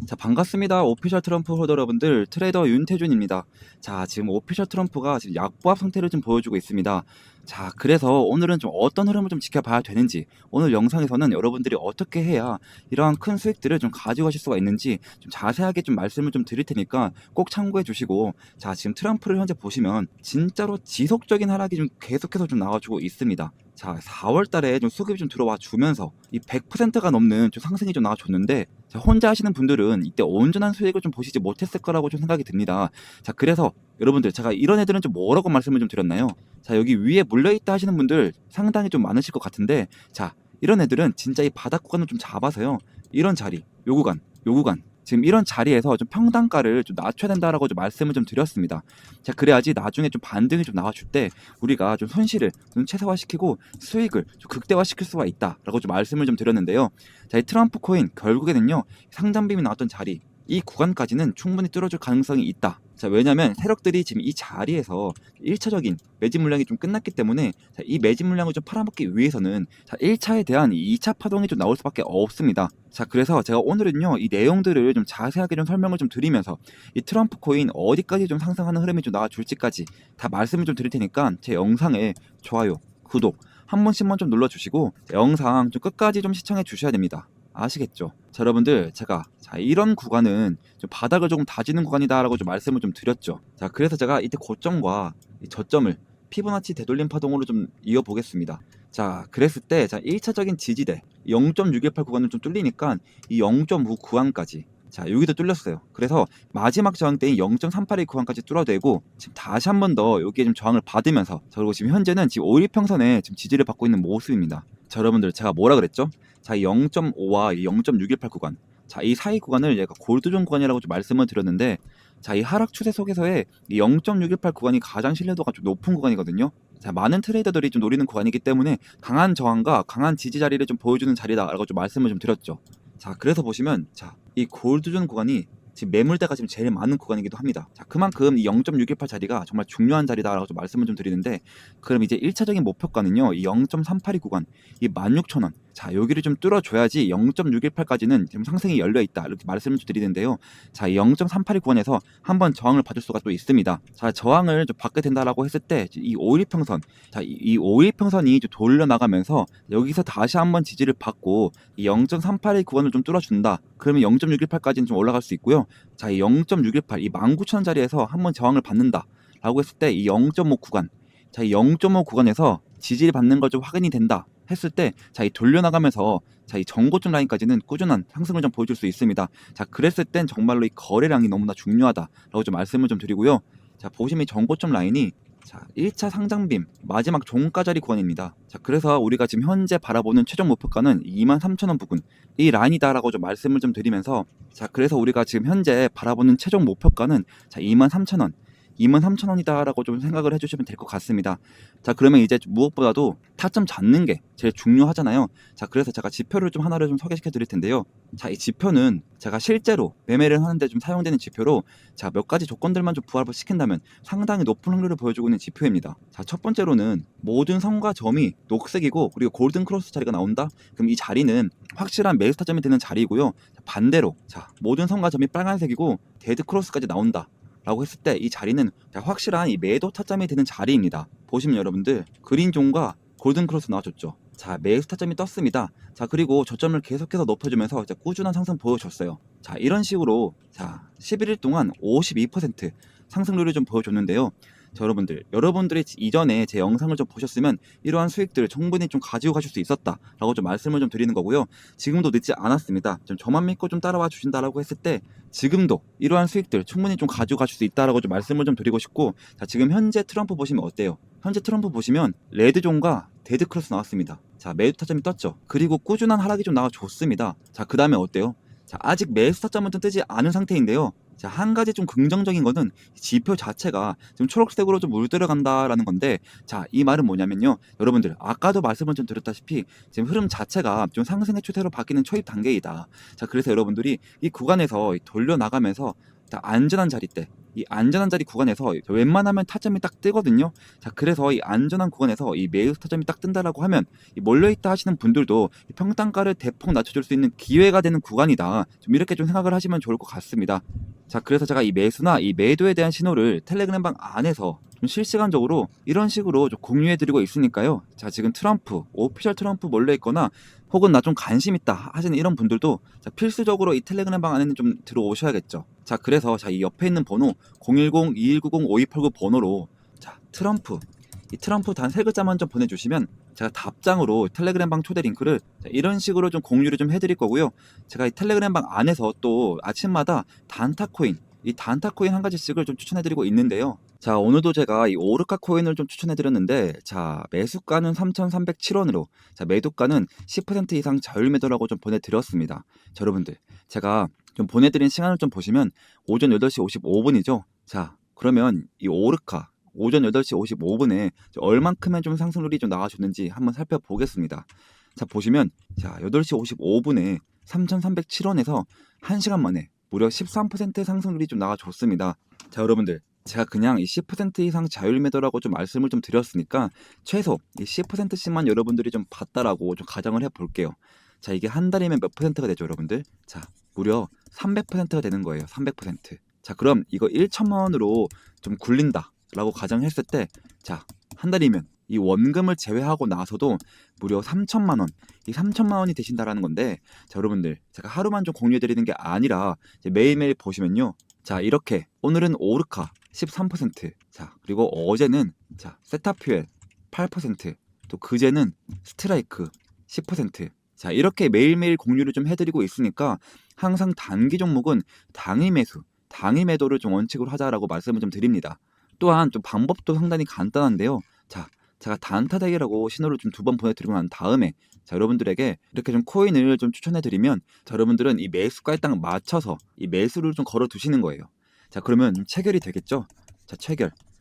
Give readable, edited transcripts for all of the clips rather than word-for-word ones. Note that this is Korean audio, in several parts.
자, 반갑습니다. 오피셜 트럼프 홀더 여러분들, 트레이더 윤태준입니다. 자, 지금 오피셜 트럼프가 지금 약보합 상태를 좀 보여주고 있습니다. 자, 그래서 오늘은 좀 어떤 흐름을 좀 지켜봐야 되는지, 오늘 영상에서는 여러분들이 어떻게 해야 이러한 큰 수익들을 좀 가지고 가실 수가 있는지 좀 자세하게 좀 말씀을 좀 드릴 테니까 꼭 참고해 주시고, 자, 지금 트럼프를 현재 보시면 진짜로 지속적인 하락이 좀 계속해서 좀 나와주고 있습니다. 자, 4월 달에 좀 수급이 좀 들어와 주면서 이 100%가 넘는 좀 상승이 좀 나와줬는데, 자, 혼자 하시는 분들은 이때 온전한 수익을 좀 보시지 못했을 거라고 좀 생각이 듭니다. 자, 그래서 여러분들 제가 이런 애들은 좀 뭐라고 말씀을 좀 드렸나요? 자, 여기 위에 물려있다 하시는 분들 상당히 좀 많으실 것 같은데, 자, 이런 애들은 진짜 이 바닥 구간을 좀 잡아서요, 이런 자리, 요 구간, 지금 이런 자리에서 좀 평단가를 좀 낮춰야 된다라고 좀 말씀을 좀 드렸습니다. 자, 그래야지 나중에 좀 반등이 좀 나와줄 때 우리가 좀 손실을 좀 최소화시키고 수익을 좀 극대화시킬 수가 있다라고 좀 말씀을 좀 드렸는데요. 자, 이 트럼프 코인 결국에는요, 상단빔이 나왔던 자리, 이 구간까지는 충분히 뚫어줄 가능성이 있다. 자, 왜냐면 세력들이 지금 이 자리에서 1차적인 매집 물량이 좀 끝났기 때문에, 자, 이 매집 물량을 좀 팔아먹기 위해서는, 자, 1차에 대한 2차 파동이 좀 나올 수밖에 없습니다. 자, 그래서 제가 오늘은요, 이 내용들을 좀 자세하게 좀 설명을 좀 드리면서 이 트럼프 코인 어디까지 좀 상승하는 흐름이 좀 나와줄지까지 다 말씀을 좀 드릴 테니까 제 영상에 좋아요, 구독 한 번씩만 좀 눌러주시고 영상 좀 끝까지 좀 시청해 주셔야 됩니다. 아시겠죠? 자, 여러분들 제가 이런 구간은 좀 바닥을 조금 다지는 구간이다라고 좀 말씀을 좀 드렸죠. 자, 그래서 제가 이때 고점과 이 저점을 피보나치 되돌림 파동으로 좀 이어보겠습니다. 자, 그랬을 때 1차적인 지지대 0.618 구간을 좀 뚫리니까 이 0.5 구간까지, 자, 여기도 뚫렸어요. 그래서 마지막 저항 때인 0.382 구간까지 뚫어대고 지금 다시 한 번 더 여기에 좀 저항을 받으면서, 자, 그리고 지금 현재는 지금 5일평선에 지금 지지를 받고 있는 모습입니다. 자, 여러분들 제가 뭐라 그랬죠? 자, 이 0.5와 이 0.618 구간, 자, 이 사이 구간을 얘가 골드존 구간이라고 좀 말씀을 드렸는데, 자, 이 하락 추세 속에서의 이 0.618 구간이 가장 신뢰도가 좀 높은 구간이거든요. 자, 많은 트레이더들이 좀 노리는 구간이기 때문에 강한 저항과 강한 지지 자리를 좀 보여주는 자리다라고 좀 말씀을 좀 드렸죠. 자, 그래서 보시면, 자, 이 골드존 구간이 지금 매물대가 지금 제일 많은 구간이기도 합니다. 자, 그만큼 이 0.618 자리가 정말 중요한 자리다라고 좀 말씀을 좀 드리는데, 그럼 이제 1차적인 목표가는요, 이 0.382 구간, 이 16,000원. 자, 여기를 좀 뚫어줘야지 0.618까지는 지금 상승이 열려 있다, 이렇게 말씀을 좀 드리는데요. 자, 이 0.382 구간에서 한번 저항을 받을 수가 또 있습니다. 자, 저항을 좀 받게 된다라고 했을 때 이 5일평선, 자, 이 5일평선이 좀 돌려나가면서 여기서 다시 한번 지지를 받고 이 0.382 구간을 좀 뚫어준다. 그러면 0.618까지는 좀 올라갈 수 있고요. 자, 이 0.618, 이 19,000원 자리에서 한번 저항을 받는다 라고 했을 때 이 0.5 구간, 자, 이 0.5 구간에서 지지를 받는 걸 좀 확인이 된다 했을 때, 자, 이 돌려나가면서, 자, 이 전고점 라인까지는 꾸준한 상승을 좀 보여줄 수 있습니다. 자, 그랬을 땐 정말로 이 거래량이 너무나 중요하다라고 좀 말씀을 좀 드리고요. 자, 보시면 이 전고점 라인이, 자, 1차 상장빔 마지막 종가자리 구간입니다. 자, 그래서 우리가 지금 현재 바라보는 최종 목표가는 23,000원 부근, 이 라인이다라고 좀 말씀을 좀 드리면서, 자, 그래서 우리가 지금 현재 바라보는 최종 목표가는, 자, 23,000원, 23,000원이다라고 좀 생각을 해주시면 될 것 같습니다. 자, 그러면 이제 무엇보다도 타점 잡는 게 제일 중요하잖아요. 자, 그래서 제가 지표를 좀 하나를 좀 소개시켜 드릴 텐데요. 자, 이 지표는 제가 실제로 매매를 하는데 좀 사용되는 지표로, 자, 몇 가지 조건들만 좀 부합을 시킨다면 상당히 높은 확률을 보여주고 있는 지표입니다. 자, 첫 번째로는 모든 선과 점이 녹색이고, 그리고 골든 크로스 자리가 나온다? 그럼 이 자리는 확실한 매수 타점이 되는 자리이고요. 반대로, 자, 모든 선과 점이 빨간색이고 데드 크로스까지 나온다 라고 했을 때 이 자리는 확실한 이 매도 타점이 되는 자리입니다. 보시면 여러분들 그린존과 골든 크로스 나와줬죠. 자, 매수 타점이 떴습니다. 자, 그리고 저점을 계속해서 높여주면서 꾸준한 상승 보여줬어요. 자, 이런 식으로, 자, 11일 동안 52% 상승률을 좀 보여줬는데요. 자, 여러분들이 이전에 제 영상을 좀 보셨으면 이러한 수익들을 충분히 좀 가지고 가실 수 있었다라고 좀 말씀을 좀 드리는 거고요. 지금도 늦지 않았습니다. 좀 저만 믿고 좀 따라와 주신다라고 했을 때 지금도 이러한 수익들 충분히 좀 가지고 가실 수 있다라고 좀 말씀을 좀 드리고 싶고, 자, 지금 현재 트럼프 보시면 어때요? 현재 트럼프 보시면 레드존과 데드 크로스 나왔습니다. 자, 매수 타점이 떴죠. 그리고 꾸준한 하락이 좀 나와줬습니다. 자, 그 다음에 어때요? 자, 아직 매수 타점은 좀 뜨지 않은 상태인데요. 자, 한 가지 좀 긍정적인 거는 지표 자체가 지금 초록색으로 좀 물들어간다라는 건데, 자, 이 말은 뭐냐면요, 여러분들 아까도 말씀을 좀 드렸다시피 지금 흐름 자체가 좀 상승의 추세로 바뀌는 초입 단계이다. 자, 그래서 여러분들이 이 구간에서 돌려 나가면서 자, 안전한 자리대. 이 안전한 자리 구간에서 웬만하면 타점이 딱 뜨거든요. 자, 그래서 이 안전한 구간에서 이 매수 타점이 딱 뜬다라고 하면 이 몰려있다 하시는 분들도 이 평단가를 대폭 낮춰줄 수 있는 기회가 되는 구간이다. 좀 이렇게 좀 생각을 하시면 좋을 것 같습니다. 자, 그래서 제가 이 매수나 이 매도에 대한 신호를 텔레그램방 안에서 좀 실시간적으로 이런 식으로 좀 공유해드리고 있으니까요. 자, 지금 트럼프, 오피셜 트럼프 몰려있거나 혹은 나 좀 관심 있다 하시는 이런 분들도 자, 필수적으로 이 텔레그램방 안에는 좀 들어오셔야겠죠. 자, 그래서 자, 이 옆에 있는 번호 010-2190-5289 번호로 자, 이 트럼프 단 세 글자만 좀 보내주시면 제가 답장으로 텔레그램방 초대 링크를 자, 이런 식으로 좀 공유를 좀 해드릴 거고요. 제가 이 텔레그램방 안에서 또 아침마다 이 단타 코인 한 가지씩을 좀 추천해드리고 있는데요. 자, 오늘도 제가 이 오르카 코인을 좀 추천해드렸는데, 자, 매수가는 3,307원으로, 자, 매도가는 10% 이상 자율 매도라고 좀 보내드렸습니다. 자, 여러분들, 제가 좀 보내드린 시간을 좀 보시면 오전 8시 55분이죠. 자, 그러면 이 오르카 오전 8시 55분에 얼만큼의 좀 상승률이 좀 나와줬는지 한번 살펴보겠습니다. 자, 보시면 자, 8시 55분에 3,307원에서 1시간 만에 무려 13% 상승률이 좀 나와줬습니다. 자, 여러분들, 제가 그냥 이 10% 이상 자율 매도라고 좀 말씀을 좀 드렸으니까 최소 이 10%씩만 여러분들이 좀 봤다라고 좀 가정을 해볼게요. 자, 이게 한 달이면 몇 퍼센트가 되죠, 여러분들? 자, 무려 300%가 되는 거예요. 300%. 자, 그럼 이거 1천만 원으로 좀 굴린다라고 가정했을 때, 자, 한 달이면 이 원금을 제외하고 나서도 무려 3천만 원, 이 3천만 원이 되신다라는 건데, 자, 여러분들, 제가 하루만 좀 공유해드리는 게 아니라 이제 매일매일 보시면요, 자, 이렇게 오늘은 오르카 13%, 자, 그리고 어제는 자, 세타퓨엘 8%, 또 그제는 스트라이크 10%. 자, 이렇게 매일매일 공유를 좀 해드리고 있으니까 항상 단기 종목은 당일 매수, 당일 매도를 좀 원칙으로 하자라고 말씀을 좀 드립니다. 또한 좀 방법도 상당히 간단한데요. 자, 제가 단타 대기라고 신호를 좀 두 번 보내드리고 난 다음에 자, 여러분들에게 이렇게 좀 코인을 좀 추천해드리면 자, 여러분들은 이 매수가에 딱 맞춰서 이 매수를 좀 걸어 두시는 거예요. 자, 그러면 체결이 되겠죠? 자,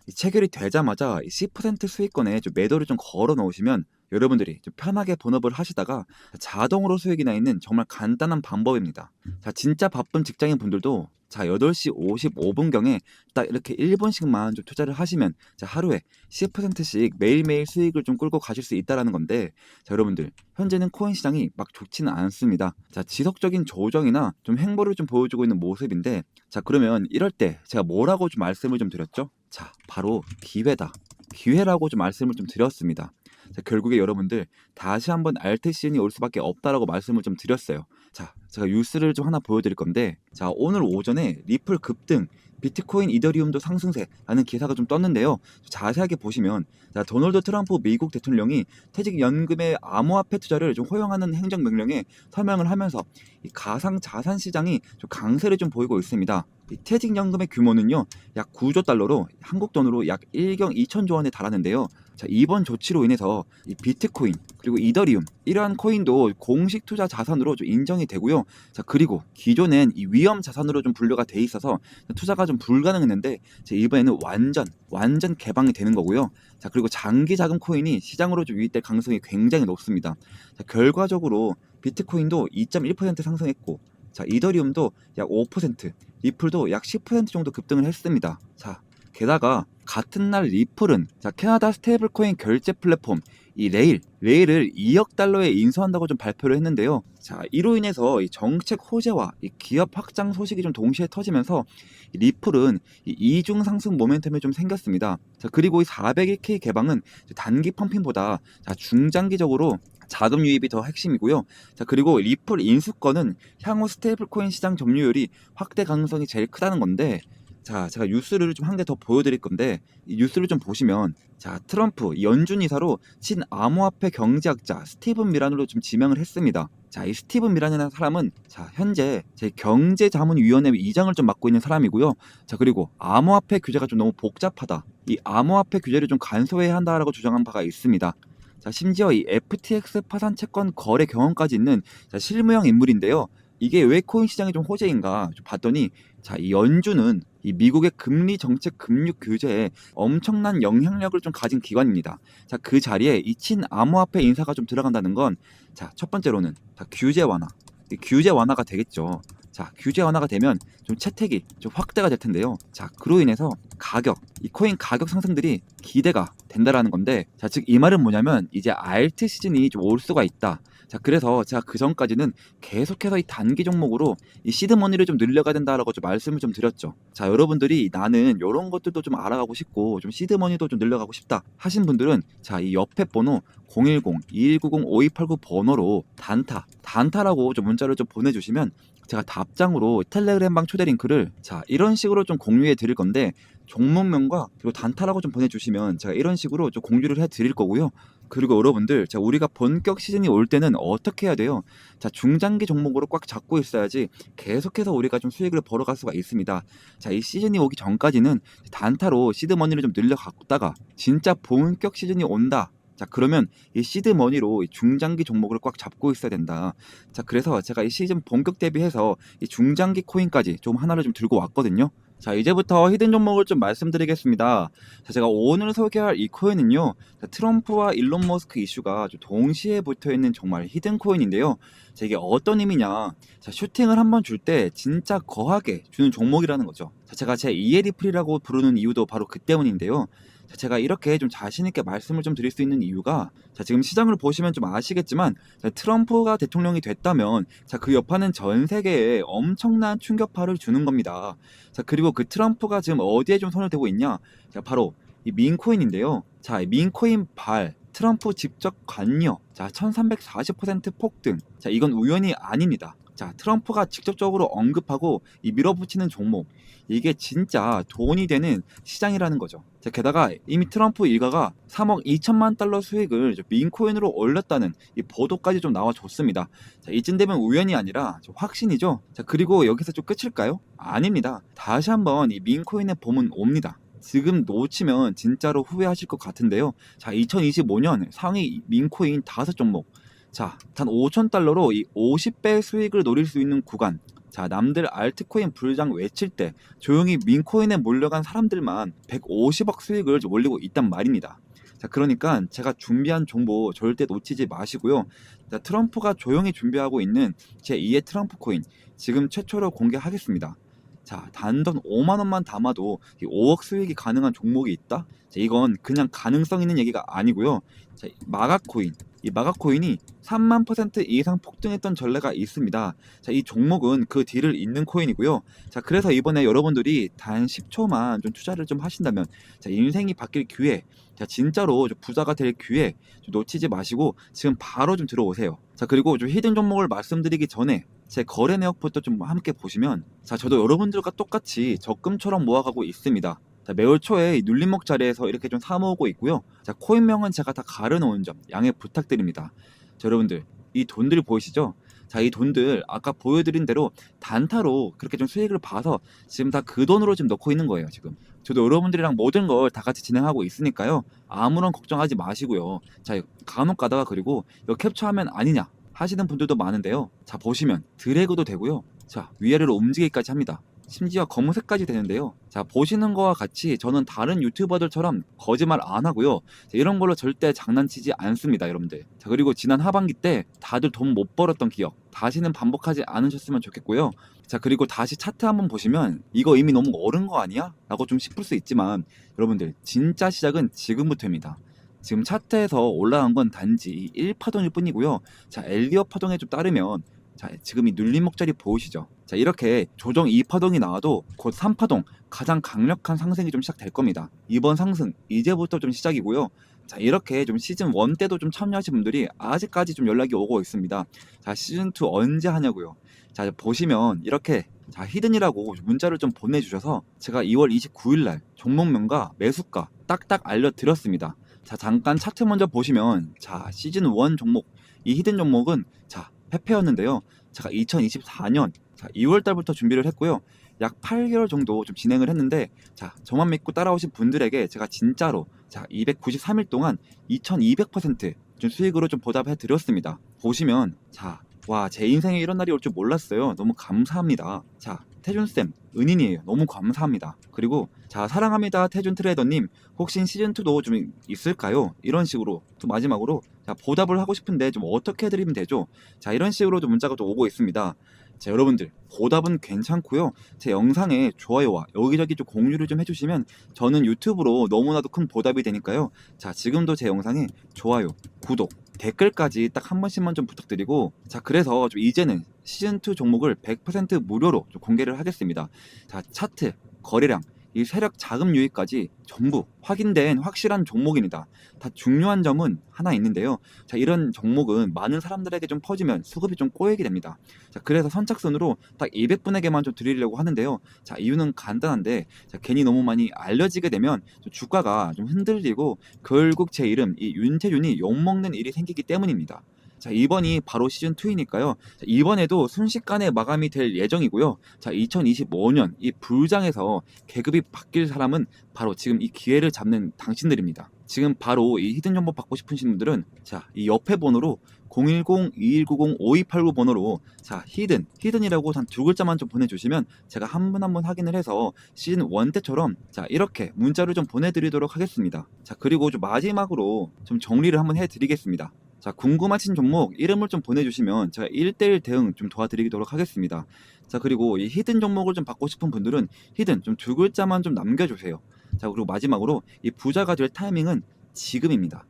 이 체결이 되자마자 이 10% 수익권에 좀 매도를 좀 걸어 놓으시면 여러분들이 좀 편하게 본업을 하시다가 자동으로 수익이 나 있는 정말 간단한 방법입니다. 자, 진짜 바쁜 직장인 분들도 자, 8시 55분경에 딱 이렇게 1분씩만 좀 투자를 하시면 자, 하루에 10%씩 매일매일 수익을 좀 끌고 가실 수 있다라는 건데 자, 여러분들 현재는 코인 시장이 막 좋지는 않습니다. 자, 지속적인 조정이나 좀 행보를 좀 보여주고 있는 모습인데 자, 그러면 이럴 때 제가 뭐라고 좀 말씀을 좀 드렸죠? 자, 바로 기회다. 기회라고 좀 말씀을 좀 드렸습니다. 자, 결국에 여러분들 다시 한번 알트 시즌이 올 수밖에 없다라고 말씀을 좀 드렸어요. 자, 제가 뉴스를 좀 하나 보여드릴 건데 자, 오늘 오전에 리플 급등, 비트코인 이더리움도 상승세라는 기사가 좀 떴는데요. 자세하게 보시면 자, 도널드 트럼프 미국 대통령이 퇴직연금의 암호화폐 투자를 좀 허용하는 행정명령에 서명을 하면서 이 가상 자산 시장이 좀 강세를 좀 보이고 있습니다. 이 퇴직연금의 규모는요, 약 9조 달러로 한국 돈으로 약 1경 2천조 원에 달하는데요. 자, 이번 조치로 인해서 이 비트코인 그리고 이더리움 이러한 코인도 공식 투자 자산으로 좀 인정이 되고요. 자, 그리고 기존엔 이 위험 자산으로 좀 분류가 돼 있어서 투자가 좀 불가능했는데 자, 이번에는 완전 개방이 되는 거고요. 자, 그리고 장기 자금 코인이 시장으로 좀 유입될 가능성이 굉장히 높습니다. 자, 결과적으로 비트코인도 2.1% 상승했고 자, 이더리움도 약 5%, 리플도 약 10% 정도 급등을 했습니다. 자, 게다가 같은 날 리플은 자, 캐나다 스테이블코인 결제 플랫폼 이 레일을 2억 달러에 인수한다고 좀 발표를 했는데요. 자, 이로 인해서 이 정책 호재와 이 기업 확장 소식이 좀 동시에 터지면서 이 리플은 이 이중 상승 모멘텀이 좀 생겼습니다. 자, 그리고 이 401k 개방은 단기 펌핑보다 자, 중장기적으로 자금 유입이 더 핵심이고요. 자, 그리고 리플 인수권은 향후 스테이블코인 시장 점유율이 확대 가능성이 제일 크다는 건데 자, 제가 뉴스를 좀 한 개 더 보여드릴 건데 이 뉴스를 좀 보시면 자, 트럼프 연준 이사로 친암호화폐 경제학자 스티븐 미란으로 좀 지명을 했습니다. 자, 이 스티븐 미란이라는 사람은 자, 현재 제 경제자문위원회 의장을 좀 맡고 있는 사람이고요. 자, 그리고 암호화폐 규제가 좀 너무 복잡하다. 이 암호화폐 규제를 좀 간소해야 한다라고 주장한 바가 있습니다. 자, 심지어 이 FTX 파산 채권 거래 경험까지 있는 자, 실무형 인물인데요. 이게 왜 코인 시장이 좀 호재인가 좀 봤더니 자, 이 연준은 이 미국의 금리 정책 금융 규제에 엄청난 영향력을 좀 가진 기관입니다. 자, 그 자리에 이 친암호화폐 인사가 좀 들어간다는 건 자, 첫 번째로는 자, 규제 완화. 이 규제 완화가 되겠죠. 자, 규제 완화가 되면 좀 채택이 좀 확대가 될 텐데요. 자, 그로 인해서 가격, 이 코인 가격 상승들이 기대가 된다라는 건데, 자, 즉 이 말은 뭐냐면 이제 알트 시즌이 좀 올 수가 있다. 자, 그래서 제가 그 전까지는 계속해서 이 단기 종목으로 이 시드 머니를 좀 늘려가야 된다라고 좀 말씀을 좀 드렸죠. 자, 여러분들이 나는 이런 것들도 좀 알아가고 싶고 좀 시드 머니도 좀 늘려가고 싶다 하신 분들은 자, 이 옆에 번호 010-2190-5289 번호로 단타라고 좀 문자를 좀 보내주시면 제가 답장으로 텔레그램방 초대 링크를 자, 이런 식으로 좀 공유해 드릴 건데, 종목명과 그리고 단타라고 좀 보내주시면 제가 이런 식으로 좀 공유를 해 드릴 거고요. 그리고 여러분들, 자, 우리가 본격 시즌이 올 때는 어떻게 해야 돼요? 자, 중장기 종목으로 꽉 잡고 있어야지 계속해서 우리가 좀 수익을 벌어갈 수가 있습니다. 자, 이 시즌이 오기 전까지는 단타로 시드머니를 좀 늘려갔다가 진짜 본격 시즌이 온다. 자, 그러면 이 시드 머니로 이 중장기 종목을 꽉 잡고 있어야 된다. 자, 그래서 제가 이 시즌 본격 대비해서 이 중장기 코인까지 좀 하나를 좀 들고 왔거든요. 자, 이제부터 히든 종목을 좀 말씀드리겠습니다. 자, 제가 오늘 소개할 이 코인은요, 자, 트럼프와 일론 머스크 이슈가 좀 동시에 붙어 있는 정말 히든 코인인데요. 자, 이게 어떤 의미냐? 자, 슈팅을 한번 줄 때 진짜 거하게 주는 종목이라는 거죠. 자, 제가 제 이에 리플이라고 부르는 이유도 바로 그 때문인데요. 자, 제가 이렇게 좀 자신있게 말씀을 좀 드릴 수 있는 이유가, 자, 지금 시장을 보시면 좀 아시겠지만, 자, 트럼프가 대통령이 됐다면 자, 그 여파는 전 세계에 엄청난 충격파를 주는 겁니다. 자, 그리고 그 트럼프가 지금 어디에 좀 손을 대고 있냐? 자, 바로 이 민코인인데요. 자, 이 민코인 트럼프 직접 관여, 자, 1340% 폭등. 자, 이건 우연이 아닙니다. 자, 트럼프가 직접적으로 언급하고 이 밀어붙이는 종목, 이게 진짜 돈이 되는 시장이라는 거죠. 자, 게다가 이미 트럼프 일가가 3억 2천만 달러 수익을 민코인으로 올렸다는 이 보도까지 좀 나와줬습니다. 자, 이쯤 되면 우연이 아니라 좀 확신이죠. 자, 그리고 여기서 좀 끝일까요? 아닙니다. 다시 한번 이 민코인의 봄은 옵니다. 지금 놓치면 진짜로 후회하실 것 같은데요. 자, 2025년 상위 민코인 5종목. 자, 단 5,000달러로 이 50배 수익을 노릴 수 있는 구간. 자, 남들 알트코인 불장 외칠 때 조용히 민코인에 몰려간 사람들만 150억 수익을 올리고 있단 말입니다. 자, 그러니까 제가 준비한 정보 절대 놓치지 마시고요. 자, 트럼프가 조용히 준비하고 있는 제2의 트럼프 코인 지금 최초로 공개하겠습니다. 자, 단돈 5만 원만 담아도 5억 수익이 가능한 종목이 있다? 자, 이건 그냥 가능성 있는 얘기가 아니고요. 자, 마가코인, 이 마가코인이 3만 % 이상 폭등했던 전례가 있습니다. 자, 이 종목은 그 뒤를 잇는 코인이고요. 자, 그래서 이번에 여러분들이 단 10초만 좀 투자를 좀 하신다면, 자, 인생이 바뀔 기회, 자, 진짜로 좀 부자가 될 기회 좀 놓치지 마시고 지금 바로 좀 들어오세요. 자, 그리고 좀 히든 종목을 말씀드리기 전에 제 거래 내역부터 좀 함께 보시면, 자, 저도 여러분들과 똑같이 적금처럼 모아가고 있습니다. 자, 매월 초에 이 눌림목 자리에서 이렇게 좀 사모으고 있고요. 자, 코인명은 제가 다 가려놓은 점 양해 부탁드립니다. 자, 여러분들, 이 돈들 보이시죠? 자, 이 돈들 아까 보여드린 대로 단타로 그렇게 좀 수익을 봐서 지금 다 그 돈으로 지금 넣고 있는 거예요, 지금. 저도 여러분들이랑 모든 걸 다 같이 진행하고 있으니까요. 아무런 걱정하지 마시고요. 자, 간혹 가다가 그리고 이거 캡처하면 아니냐 하시는 분들도 많은데요. 자, 보시면 드래그도 되고요. 자, 위아래로 움직이기까지 합니다. 심지어 검은색까지 되는데요. 자, 보시는 거와 같이 저는 다른 유튜버들처럼 거짓말 안 하고요. 자, 이런 걸로 절대 장난치지 않습니다, 여러분들. 자, 그리고 지난 하반기 때 다들 돈 못 벌었던 기억 다시는 반복하지 않으셨으면 좋겠고요. 자, 그리고 다시 차트 한번 보시면 이거 이미 너무 어른 거 아니야? 라고 좀 싶을 수 있지만 여러분들, 진짜 시작은 지금부터입니다. 지금 차트에서 올라간 건 단지 1파동일 뿐이고요. 자, 엘리엇 파동에 좀 따르면, 자, 지금 이 눌림목 자리 보이시죠? 자, 이렇게 조정 2파동이 나와도 곧 3파동, 가장 강력한 상승이 좀 시작될 겁니다. 이번 상승 이제부터 좀 시작이고요. 자, 이렇게 좀 시즌 1 때도 좀 참여하신 분들이 아직까지 좀 연락이 오고 있습니다. 자, 시즌 2 언제 하냐고요. 자, 보시면 이렇게, 자, 히든이라고 문자를 좀 보내주셔서 제가 2월 29일날 종목명과 매수가 딱딱 알려드렸습니다. 자, 잠깐 차트 먼저 보시면, 자, 시즌 1 종목, 이 히든 종목은, 자, 페페였는데요. 제가 2024년, 자, 2월 달부터 준비를 했고요. 약 8개월 정도 좀 진행을 했는데, 자, 저만 믿고 따라오신 분들에게 제가 진짜로, 자, 293일 동안 2200% 좀 수익으로 좀 보답해 드렸습니다. 보시면, 자, 와, 제 인생에 이런 날이 올 줄 몰랐어요. 너무 감사합니다. 자, 태준쌤, 은인이에요. 너무 감사합니다. 그리고, 자, 사랑합니다, 태준 트레이더님. 혹시 시즌2도 좀 있을까요? 이런 식으로, 또 마지막으로, 자, 보답을 하고 싶은데 좀 어떻게 해드리면 되죠? 자, 이런 식으로 좀 문자가 또 오고 있습니다. 자, 여러분들 보답은 괜찮고요. 제 영상에 좋아요와 여기저기 좀 공유를 좀 해주시면 저는 유튜브로 너무나도 큰 보답이 되니까요. 자, 지금도 제 영상에 좋아요, 구독, 댓글까지 딱 한 번씩만 좀 부탁드리고, 자, 그래서 좀 이제는 시즌2 종목을 100% 무료로 좀 공개를 하겠습니다. 자, 차트, 거래량, 이 세력 자금 유입까지 전부 확인된 확실한 종목입니다. 다 중요한 점은 하나 있는데요. 자, 이런 종목은 많은 사람들에게 좀 퍼지면 수급이 좀 꼬이게 됩니다. 자, 그래서 선착순으로 딱 200분에게만 좀 드리려고 하는데요. 자, 이유는 간단한데, 자, 괜히 너무 많이 알려지게 되면 좀 주가가 좀 흔들리고 결국 제 이름 이 윤태준이 욕먹는 일이 생기기 때문입니다. 자, 이번이 바로 시즌2이니까요. 이번에도 순식간에 마감이 될 예정이고요. 자, 2025년 이 불장에서 계급이 바뀔 사람은 바로 지금 이 기회를 잡는 당신들입니다. 지금 바로 이 히든 정보 받고 싶으신 분들은 자, 이 옆에 번호로 010-2190-5289 번호로 자, 히든이라고 단 두 글자만 좀 보내주시면 제가 한 분 한 분 확인을 해서 시즌 1 때처럼 자, 이렇게 문자를 좀 보내드리도록 하겠습니다. 자, 그리고 좀 마지막으로 좀 정리를 한번 해드리겠습니다. 자, 궁금하신 종목 이름을 좀 보내주시면 제가 1대1 대응 좀 도와드리도록 하겠습니다. 자, 그리고 이 히든 종목을 좀 받고 싶은 분들은 히든 좀 두 글자만 좀 남겨주세요. 자, 그리고 마지막으로 이 부자가 될 타이밍은 지금입니다.